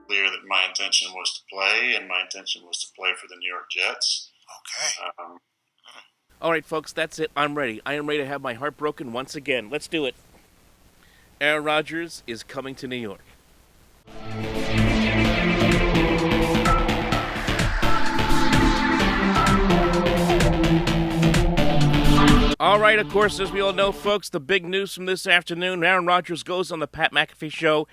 Clear that my intention was to play, and my intention was to play for the New York Jets. Okay. All right, folks, that's it. I'm ready. I am ready to have my heart broken once again. Let's do it. Aaron Rodgers is coming to New York. All right, of course, as we all know, folks, the big news from this afternoon, Aaron Rodgers goes on the Pat McAfee Show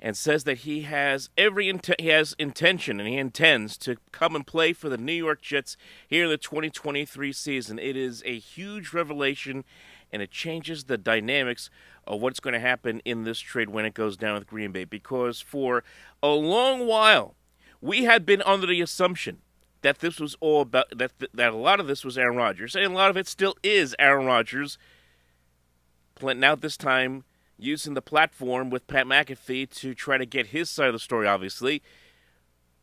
and says that he has intention and he intends to come and play for the New York Jets here in the 2023 season. It is a huge revelation, and it changes the dynamics of what's going to happen in this trade when it goes down with Green Bay, because for a long while, we had been under the assumption that this was all about, that a lot of this was Aaron Rodgers, and a lot of it still is Aaron Rodgers. Now this time, using the platform with Pat McAfee to try to get his side of the story, obviously.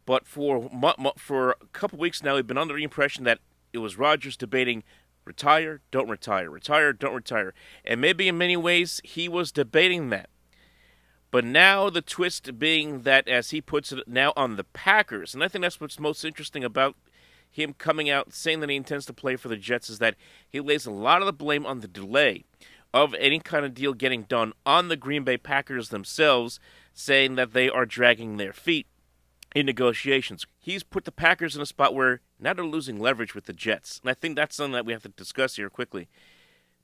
But for a couple weeks now, we've been under the impression that it was Rodgers debating retire, don't retire, retire, don't retire. And maybe in many ways, he was debating that. But now the twist being that, as he puts it, now on the Packers. And I think that's what's most interesting about him coming out saying that he intends to play for the Jets, is that he lays a lot of the blame on the delay of any kind of deal getting done on the Green Bay Packers themselves, saying that they are dragging their feet in negotiations. He's put the Packers in a spot where now they're losing leverage with the Jets. And I think that's something that we have to discuss here quickly.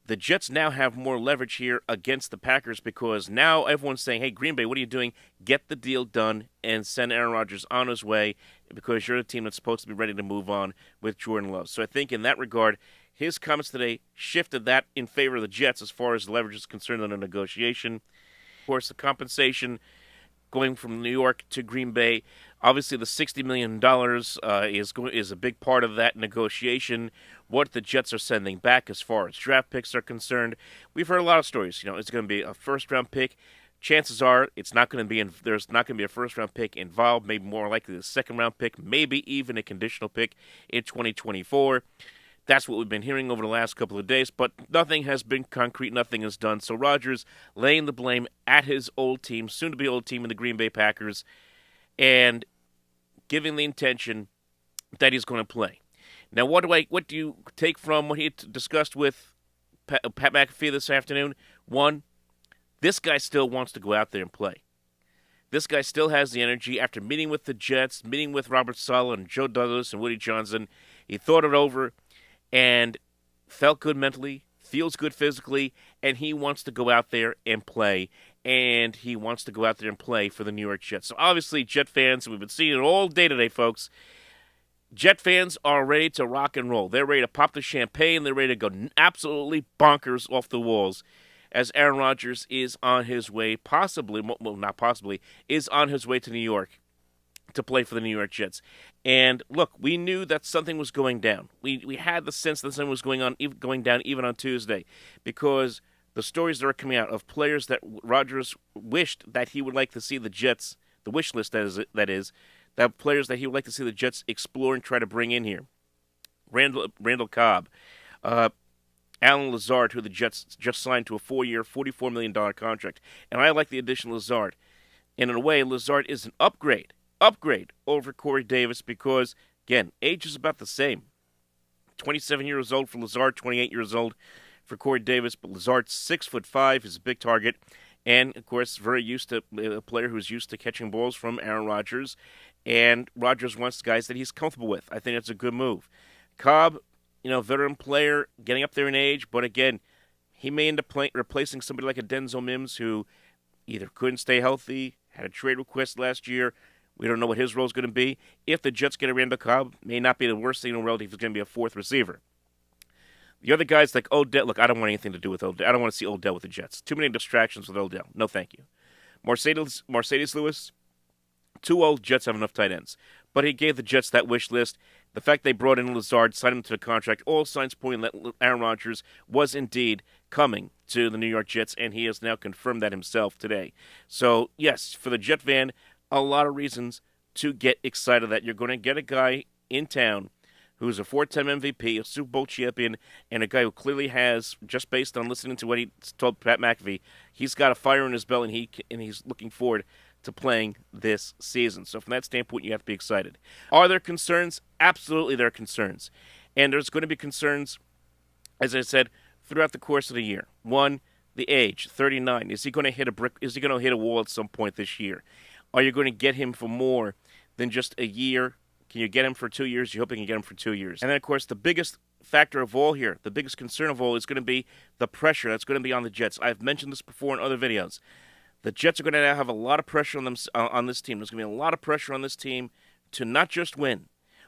The Jets now have more leverage here against the Packers, because now everyone's saying, hey, Green Bay, what are you doing? Get the deal done and send Aaron Rodgers on his way, because you're the team that's supposed to be ready to move on with Jordan Love. So I think in that regard, his comments today shifted that in favor of the Jets as far as the leverage is concerned in a negotiation. Of course, the compensation going from New York to Green Bay, obviously the $60 million is a big part of that negotiation. What the Jets are sending back as far as draft picks are concerned, we've heard a lot of stories. It's going to be a first-round pick. Chances are there's not going to be a first-round pick involved, maybe more likely a second-round pick, maybe even a conditional pick in 2024. That's what we've been hearing over the last couple of days, but nothing has been concrete, nothing is done. So Rodgers laying the blame at his old team, soon-to-be old team in the Green Bay Packers, and giving the intention that he's going to play. Now, what do you take from what he discussed with Pat McAfee this afternoon? One, this guy still wants to go out there and play. This guy still has the energy. After meeting with the Jets, meeting with Robert Saleh and Joe Douglas and Woody Johnson, he thought it over and felt good mentally, feels good physically, and he wants to go out there and play. And he wants to go out there and play for the New York Jets. So obviously, Jet fans, we've been seeing it all day today, folks. Jet fans are ready to rock and roll. They're ready to pop the champagne. They're ready to go absolutely bonkers off the walls, as Aaron Rodgers is on his way, is on his way to New York to play for the New York Jets. And look, we knew that something was going down. We had the sense that something was going down even on Tuesday, because the stories that are coming out of players that Rodgers wished that he would like to see the Jets, the wish list that is, that players that he would like to see the Jets explore and try to bring in here. Randall Cobb, Alan Lazard, who the Jets just signed to a 4-year, $44 million contract. And I like the addition of Lazard. And in a way, Lazard is an upgrade over Corey Davis, because, again, age is about the same. 27 years old for Lazard, 28 years old for Corey Davis, but Lazard's 6'5", is a big target, and, of course, very used to a player who's used to catching balls from Aaron Rodgers, and Rodgers wants guys that he's comfortable with. I think it's a good move. Cobb, veteran player, getting up there in age, but again, he may end up replacing somebody like a Denzel Mims, who either couldn't stay healthy, had a trade request last year. We don't know what his role is going to be. If the Jets get a Randall Cobb, may not be the worst thing in the world if he's going to be a fourth receiver. The other guys like Odell, look, I don't want anything to do with Odell. I don't want to see Odell with the Jets. Too many distractions with Odell. No, thank you. Mercedes Lewis, too old. Jets have enough tight ends. But he gave the Jets that wish list. The fact they brought in Lazard, signed him to the contract, all signs pointing that Aaron Rodgers was indeed coming to the New York Jets, and he has now confirmed that himself today. So, yes, for the Jet fan, a lot of reasons to get excited that you're going to get a guy in town who's a four-time MVP, a Super Bowl champion, and a guy who clearly has, just based on listening to what he told Pat McAfee, he's got a fire in his belly, and he's looking forward to playing this season. So from that standpoint, you have to be excited. Are there concerns? Absolutely, there are concerns. And there's going to be concerns, as I said, throughout the course of the year. One, the age, 39. Is he going to hit a brick? Is he going to hit a wall at some point this year? Are you going to get him for more than just a year? Can you get him for 2 years? You're hoping you can get him for 2 years. And then, of course, the biggest factor of all here, the biggest concern of all, is going to be the pressure that's going to be on the Jets. I've mentioned this before in other videos. The Jets are going to have a lot of pressure on them on this team. There's going to be a lot of pressure on this team to not just win,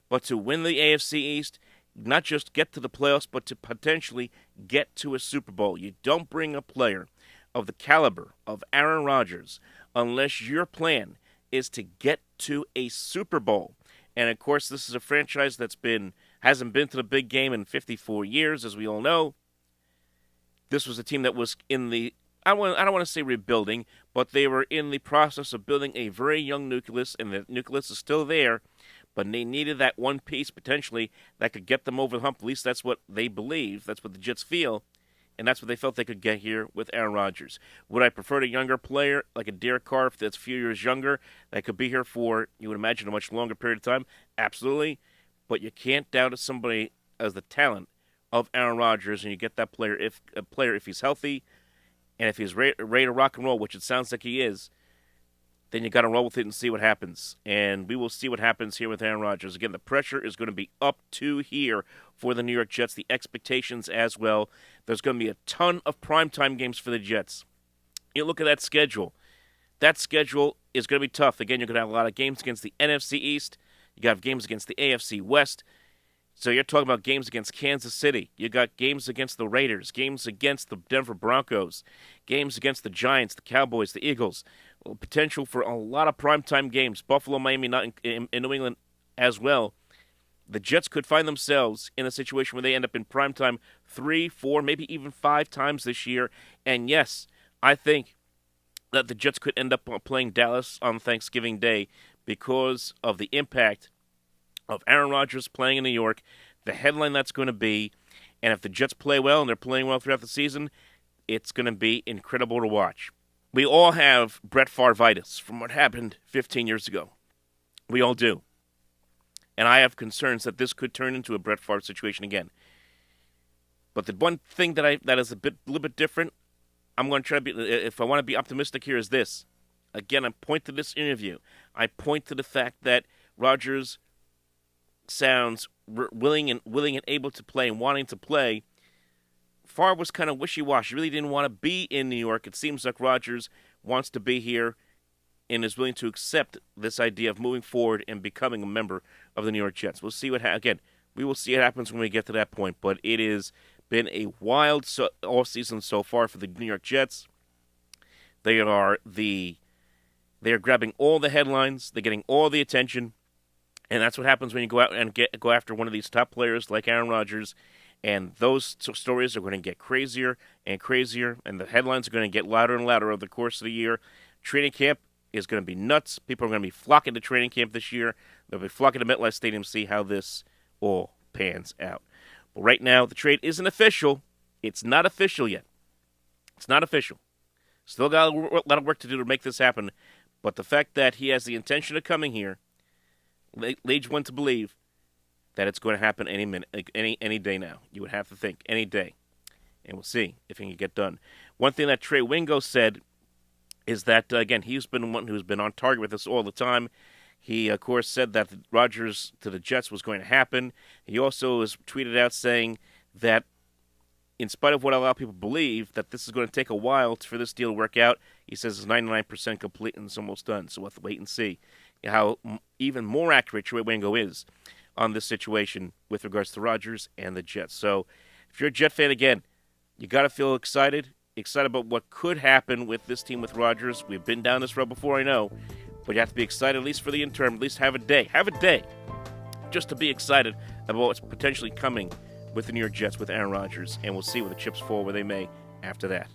but to win the AFC East, not just get to the playoffs, but to potentially get to a Super Bowl. You don't bring a player of the caliber of Aaron Rodgers unless your plan is to get to a Super Bowl. And, of course, this is a franchise that's hasn't been to the big game in 54 years, as we all know. This was a team that was in the, I don't want to say rebuilding, but they were in the process of building a very young nucleus, and the nucleus is still there, but they needed that one piece, potentially, that could get them over the hump. At least that's what they believe. That's what the Jets feel. And that's what they felt they could get here with Aaron Rodgers. Would I prefer a younger player, like a Derek Carr, that's a few years younger, that could be here for, you would imagine, a much longer period of time? Absolutely. But you can't doubt somebody as the talent of Aaron Rodgers, and you get that player if he's healthy, and if he's ready to rock and roll, which it sounds like he is, then you got to roll with it and see what happens. And we will see what happens here with Aaron Rodgers. Again, the pressure is going to be up to here for the New York Jets, the expectations as well. There's going to be a ton of primetime games for the Jets. You look at that schedule. That schedule is going to be tough. Again, you're going to have a lot of games against the NFC East. You got games against the AFC West. So you're talking about games against Kansas City. You got games against the Raiders, games against the Denver Broncos, games against the Giants, the Cowboys, the Eagles. Potential for a lot of primetime games. Buffalo, Miami, not in New England as well. The Jets could find themselves in a situation where they end up in primetime 3, 4, maybe even 5 times this year. And yes, I think that the Jets could end up playing Dallas on Thanksgiving Day because of the impact of Aaron Rodgers playing in New York, the headline that's going to be, and if the Jets play well and they're playing well throughout the season, it's going to be incredible to watch. We all have Brett Favre-itis from what happened 15 years ago. We all do. And I have concerns that this could turn into a Brett Favre situation again. But the one thing that is a little bit different, I'm going to try to be, if I want to be optimistic here, is this. Again, I point to this interview. I point to the fact that Rodgers sounds willing and able to play and wanting to play. Favre was kind of wishy-washy. Really didn't want to be in New York. It seems like Rodgers wants to be here and is willing to accept this idea of moving forward and becoming a member of the New York Jets. We'll see again, we will see what happens when we get to that point. But it has been a wild off-season so far for the New York Jets. They are grabbing all the headlines. They're getting all the attention. And that's what happens when you go out and go after one of these top players like Aaron Rodgers. And those stories are going to get crazier and crazier, and the headlines are going to get louder and louder over the course of the year. Training camp is going to be nuts. People are going to be flocking to training camp this year. They'll be flocking to MetLife Stadium to see how this all pans out. But right now, the trade isn't official. It's not official yet. It's not official. Still got a lot of work to do to make this happen. But the fact that he has the intention of coming here leads one to believe that it's going to happen any minute, any day now. You would have to think any day, and we'll see if it can get done. One thing that Trey Wingo said is that again he's been one who's been on target with us all the time. He of course said that Rodgers to the Jets was going to happen. He also has tweeted out saying that in spite of what a lot of people believe, that this is going to take a while for this deal to work out. He says it's 99% complete and it's almost done. So we'll have to wait and see how even more accurate Trey Wingo is on this situation with regards to Rodgers and the Jets. So if you're a Jet fan, again, you got to feel excited about what could happen with this team with Rodgers. We've been down this road before, I know, but you have to be excited at least for the interim, at least have a day just to be excited about what's potentially coming with the New York Jets with Aaron Rodgers, and we'll see where the chips fall where they may after that.